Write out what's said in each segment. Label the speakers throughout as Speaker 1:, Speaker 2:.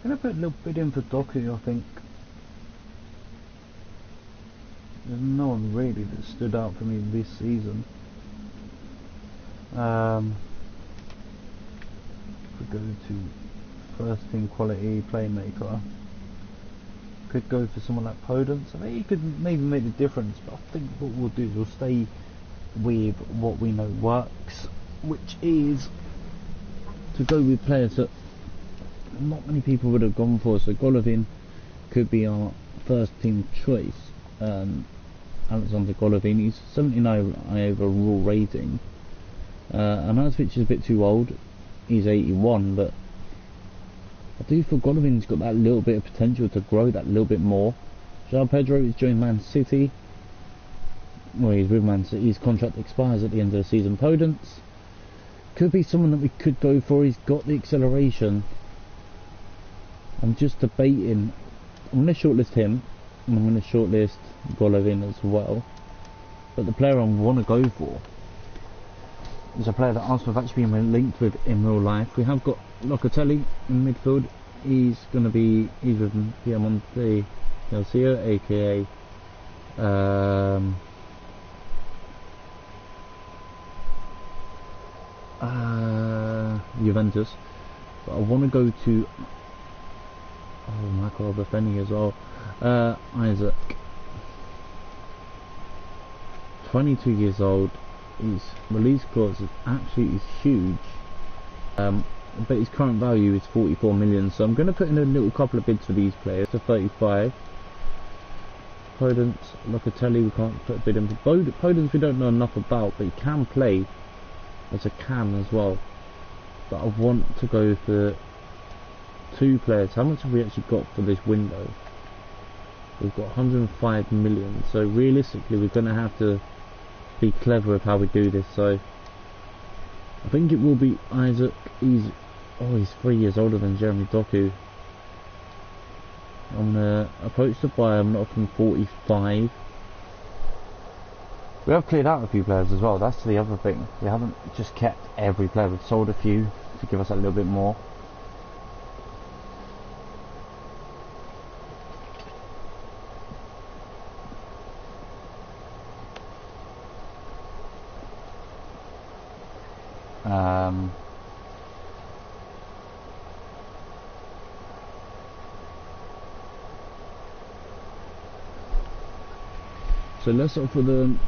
Speaker 1: Gonna put a little bit in for Doku, I think. There's no one really that stood out for me this season. If we go to first team quality playmaker, could go for someone like Podence. I think he could maybe make the difference, but I think what we'll do is we'll stay with what we know works, which is to go with players that not many people would have gone for. So Golovin could be our first team choice. Alexander Golovin, he's 79 overall rating. I know this is a bit too old, he's 81, but I do feel Golovin's got that little bit of potential to grow that little bit more. João Pedro is joined Man City. Well, he's with Man City, his contract expires at the end of the season. Podence could be someone that we could go for, he's got the acceleration. I'm just debating. I'm going to shortlist him, and I'm going to shortlist Golovin as well. But the player I want to go for is a player that Arsenal have actually been linked with in real life. We have got Locatelli in midfield. He's with Piemonte Calcio, aka Juventus. But I want to go to Michael defending as well. Isaac, 22 years old. His release clause is absolutely huge, but his current value is 44 million. So I'm going to put in a little couple of bids for these players to 35. Podence, Locatelli, we can't put a bid in for. Podence we don't know enough about, but he can play as a cam as well. But I want to go for two players. How much have we actually got for this window? We've got 105 million, so realistically we're going to have to be clever with how we do this. So I think it will be Isaac. He's 3 years older than Jeremy Doku. I'm going to approach the buyer. I'm not offering 45. We have cleared out a few players as well, that's the other thing. We haven't just kept every player, we've sold a few to give us a little bit more. So let's offer them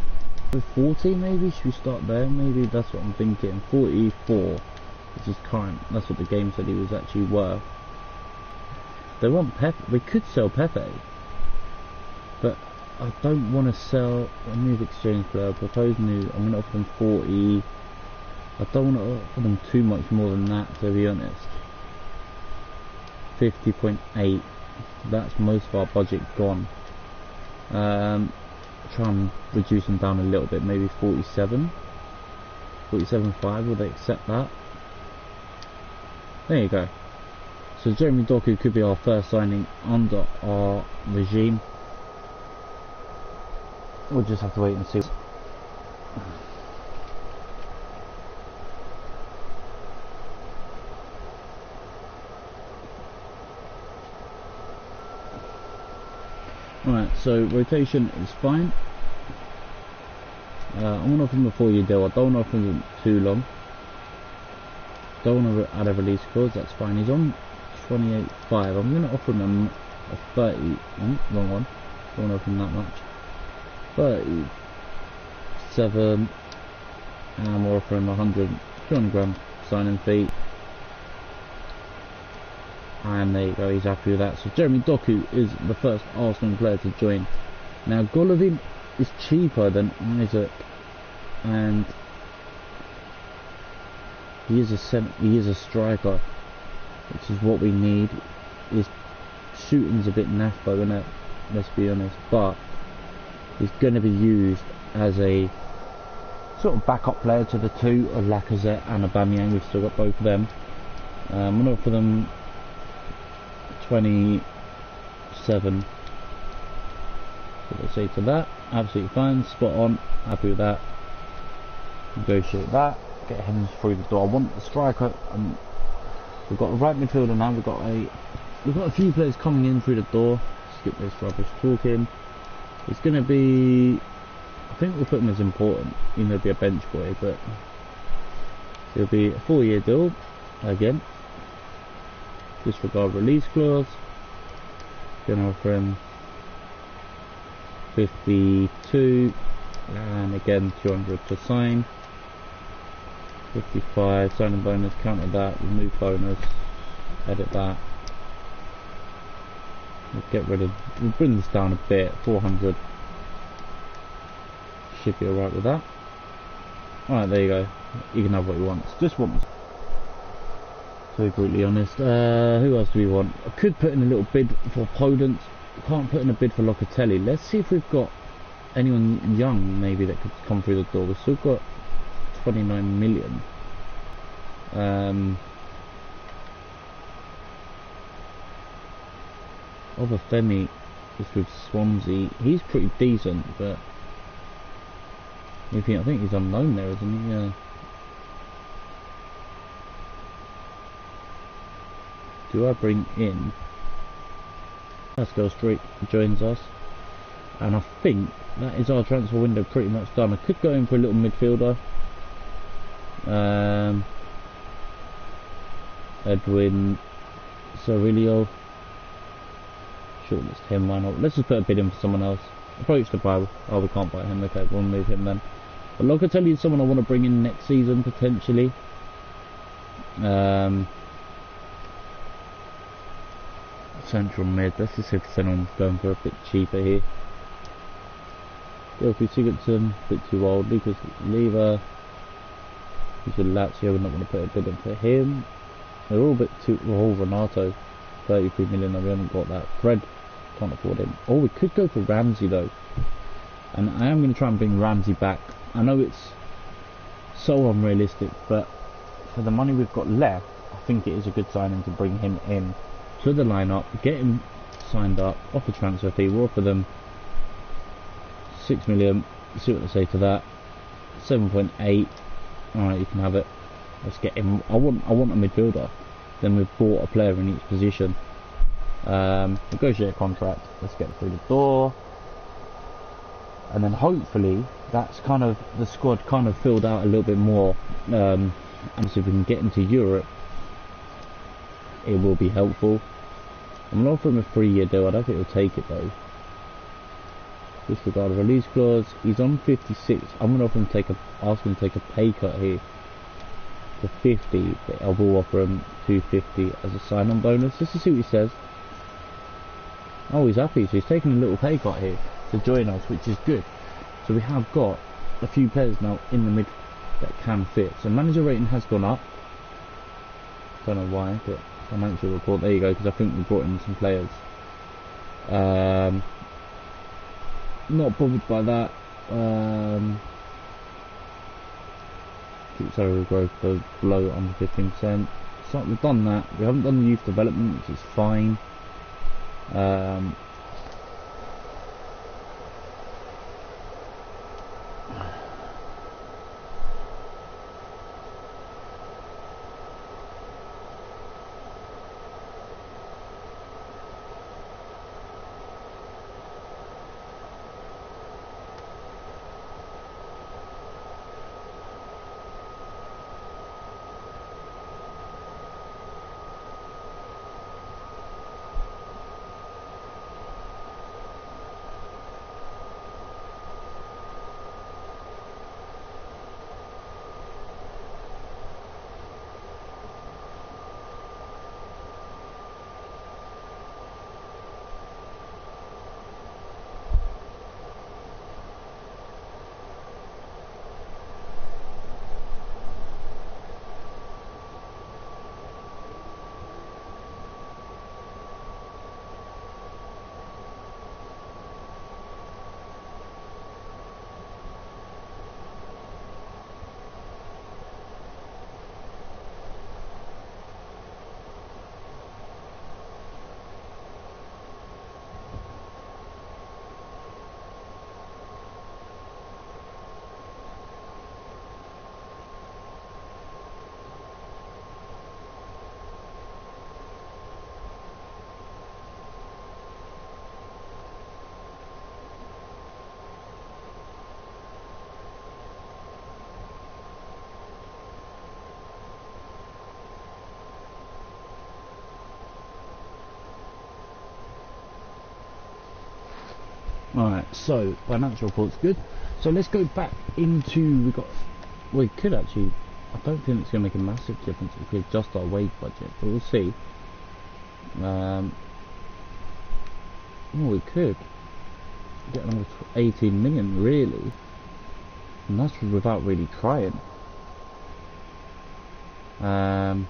Speaker 1: 40 maybe, should we start there? Maybe that's what I'm thinking. 44, which is current, that's what the game said he was actually worth. They want Pepe, we could sell Pepe, but I don't want to sell a move exchange player, propose new. I'm going to offer them 40. I don't want to offer them too much more than that, to be honest. 50.8, that's most of our budget gone. Try and reduce them down a little bit, maybe 47, 47.5. Will they accept that? There you go. So Jeremy Doku could be our first signing under our regime. We'll just have to wait and see. Right, so rotation is fine. I'm going to offer him a 4-year deal. I don't want to offer him too long. Don't want to add a release clause, that's fine. He's on 28.5. I'm going to offer him a 30. Wrong one. Don't want to offer him that much. 37. And we're offering 200 grand signing fee. And there you go, he's happy with that. So Jeremy Doku is the first Arsenal player to join. Now Golovin is cheaper than Isaac, and he is a striker, which is what we need. His shooting's a bit naff though, isn't it? Let's be honest, but he's going to be used as a sort of backup player to the two of Lacazette and Aubameyang. We've still got both of them. I'm going to offer them 27. What do I say to that? Absolutely fine, spot on, happy with that. Negotiate that, get him through the door. I want the striker. We've got a right midfielder now, we've got a we've got a few players coming in through the door. Skip this rubbish talking. It's going to be, I think we'll put him as important, even though he'll be a bench boy, but it'll be a 4-year deal again. Disregard release clause. Gonna offer him 52, and again 200 to sign. 55 signing bonus, counter that, remove bonus, edit that. We'll get rid of, we'll bring this down a bit, 400. Should be alright with that. Alright, there you go. You can have what you want. Just want, to be brutally honest. Who else do we want? I could put in a little bid for Podence. Can't put in a bid for Locatelli. Let's see if we've got anyone young maybe that could come through the door. We've still got 29 million. Obafemi is with Swansea. He's pretty decent, but I think he's unknown there, isn't he? Yeah. Do I bring in Pascal Street joins us, and I think that is our transfer window pretty much done. I could go in for a little midfielder. Edwin Cerillo. Shortlist him, why not? Let's just put a bid in for someone else. Approach the buy. Oh, we can't buy him. Okay, we'll move him then. But Locatelli is someone I want to bring in next season potentially. Central mid. Let's just see if anyone's going for a bit cheaper here. Gylfi Sigurdsson, a bit too old. Lucas Leiva. He's with Lazio. We're not going to put a bid in for him. They're all a bit too. Oh, Renato, 33 million. We haven't got that. Fred, can't afford him. Oh, we could go for Ramsey though. And I am going to try and bring Ramsey back. I know it's so unrealistic, but for the money we've got left, I think it is a good signing to bring him in to the lineup, get him signed up, offer transfer fee. We'll offer them 6 million. See what they say to that. 7.8. Alright, you can have it. Let's get him. I want a midfielder. Then we've bought a player in each position. Negotiate a contract. Let's get through the door. And then hopefully that's kind of the squad kind of filled out a little bit more. And so if we can get into Europe, it will be helpful. I'm going to offer him a 3-year deal. I don't think he'll take it though. Disregard release clause. He's on 56. I'm going to offer him ask him to take a pay cut here to 50. But I will offer him 250 as a sign-on bonus just to see what he says. Oh, he's happy. So he's taking a little pay cut here to join us, which is good. So we have got a few players now in the mid that can fit. So manager rating has gone up. Don't know why, but financial report, there you go, because I think we brought in some players. Not bothered by that. Keep salary growth below under 15%. So we've done that. We haven't done the youth development, which is fine. Alright, so financial report's good. So let's go back into, we could actually, I don't think it's going to make a massive difference if we adjust our wage budget, but we'll see. Well, we could get another 18 million really, and that's without really trying. Even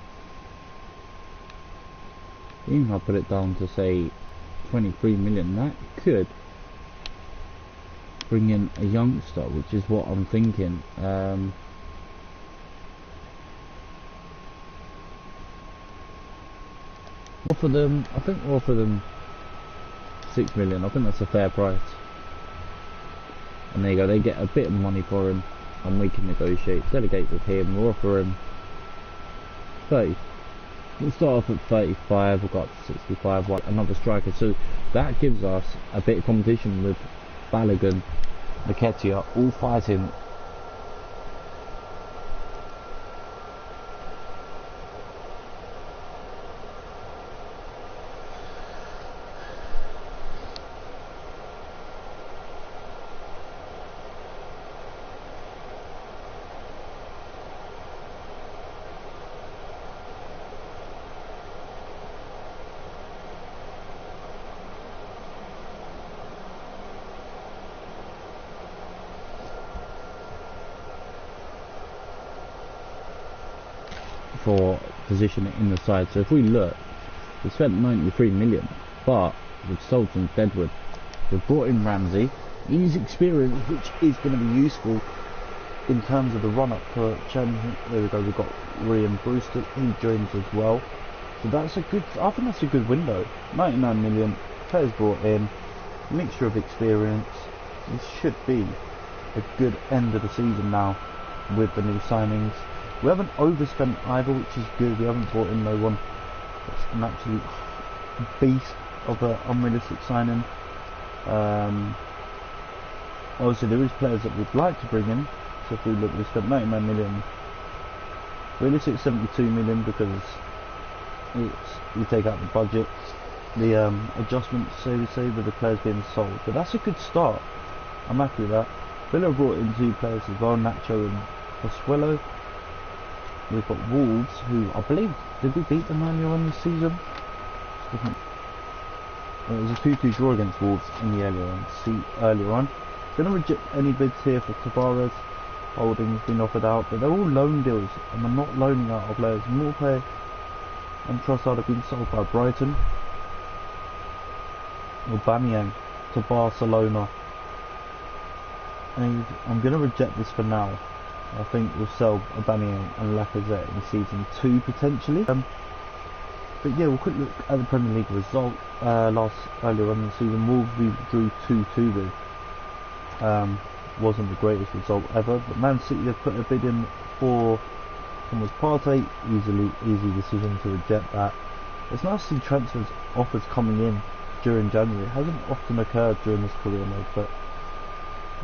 Speaker 1: if I put it down to say 23 million, that could bring in a youngster, which is what I'm thinking. Offer them, I think we'll offer them 6 million. I think that's a fair price. And there you go, they get a bit of money for him, and we can negotiate, delegate with him. We'll offer him 30. We'll start off at 35, we'll go up to 65, another striker. So that gives us a bit of competition with Balogun, Nketiah, all fighting. For position in the side. So if we look, we spent 93 million, but we've sold some Deadwood. We've brought in Ramsey. He's experienced, which is going to be useful in terms of the run up for Champions. There we go. We've got Ryan Brewster. He joins as well. So that's a good. I think that's a good window. 99 million players brought in, mixture of experience. This should be a good end of the season now with the new signings. We haven't overspent either, which is good. We haven't brought in no one that's an absolute beast of an unrealistic signing. Obviously there is players that we'd like to bring in. So if we look, we spent 99 million. Realistic 72 million because we take out the budget, the adjustments, so we say, with the players being sold. But that's a good start. I'm happy with that. Villa brought in 2 players as well, Nacho and Pozuelo. We've got Wolves, who I believe, did we beat them earlier on this season? It was a 2-2 draw against Wolves in the earlier on. Going to reject any bids here for Tavares. Holding's been offered out, but they're all loan deals, and we're not loaning out our players. Morpay and Trossard have been sold by Brighton. Aubameyang to Barcelona. And I'm going to reject this for now. I think we'll sell Aubameyang and Lacazette in season 2 potentially. But yeah, we'll quick look at the Premier League result. Earlier on in the season, Wolves we drew 2-2 with. Wasn't the greatest result ever, but Man City have put a bid in for Thomas Partey. Easy decision to reject that. It's nice to see transfers offers coming in during January. It hasn't often occurred during this career mode, but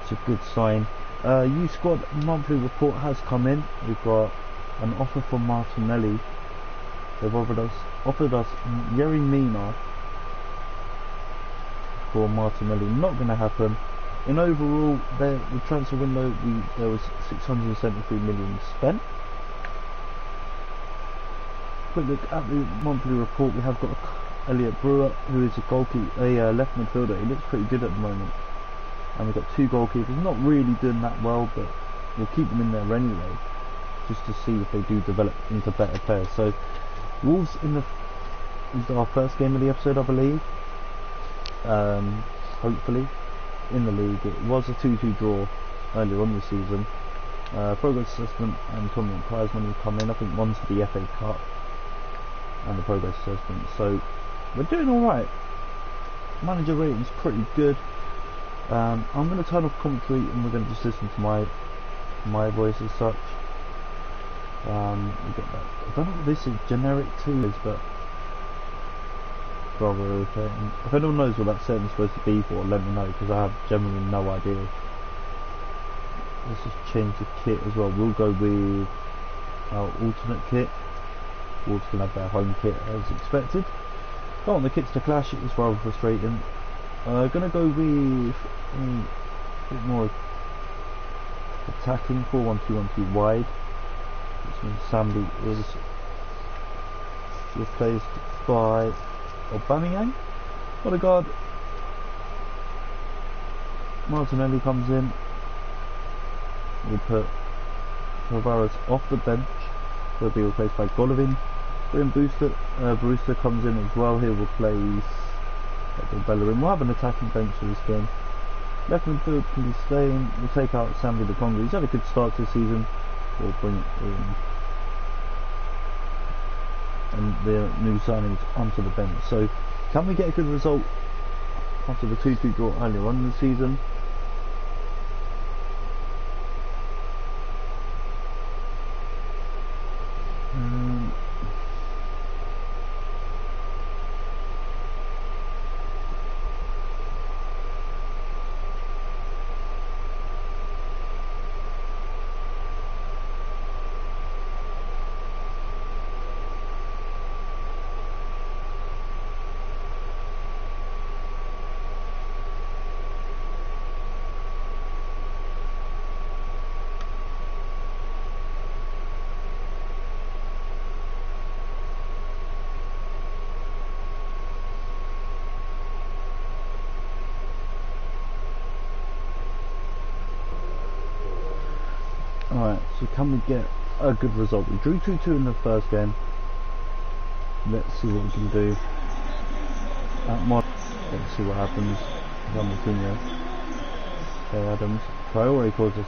Speaker 1: it's a good sign. U Squad monthly report has come in. We've got an offer for Martinelli. They've offered us Yerry Mina for Martinelli. Not going to happen. In overall, the transfer window, there was 673 million spent. Quick look at the monthly report. We have got Elliot Brewer, who is a left midfielder. He looks pretty good at the moment. And we've got 2 goalkeepers, not really doing that well, but we'll keep them in there anyway, just to see if they do develop into better players. So Wolves is our first game of the episode, I believe. Hopefully in the league. It was a 2-2 draw earlier on this season. Progress assessment and tournament prize money come in. I think one's for the FA Cup and the progress assessment. So we're doing all right. Manager rating's pretty good. I'm going to turn off commentary and we're going to just listen to my voice as such. We get that. I don't know what this is generic to is, but rather irritating. If anyone knows what that setting's supposed to be for, let me know, because I have generally no idea. Let's just change the kit as well. We'll go with our alternate kit. Wolves can have their home kit as expected. Don't want the kits to clash. It was rather frustrating. Gonna go with a bit more attacking 4-1-2-1-2 wide. This means Sambi is replaced by Aubameyang. Odegaard. Martinelli comes in. We'll put Tavares off the bench. He'll be replaced by Golovin. Then Brewster comes in as well. He'll replace Bellerin. We'll have an attacking bench for this game. Left midfield can be staying. We'll take out Sambi the Congo. He's had a good start to the season. We'll bring in and the new signings onto the bench. So can we get a good result after the 2-2 draw earlier on in the season? Alright, so can we get a good result? We drew 2-2 in the first game. Let's see what we can do. Let's see what happens. Adams. Traore caused us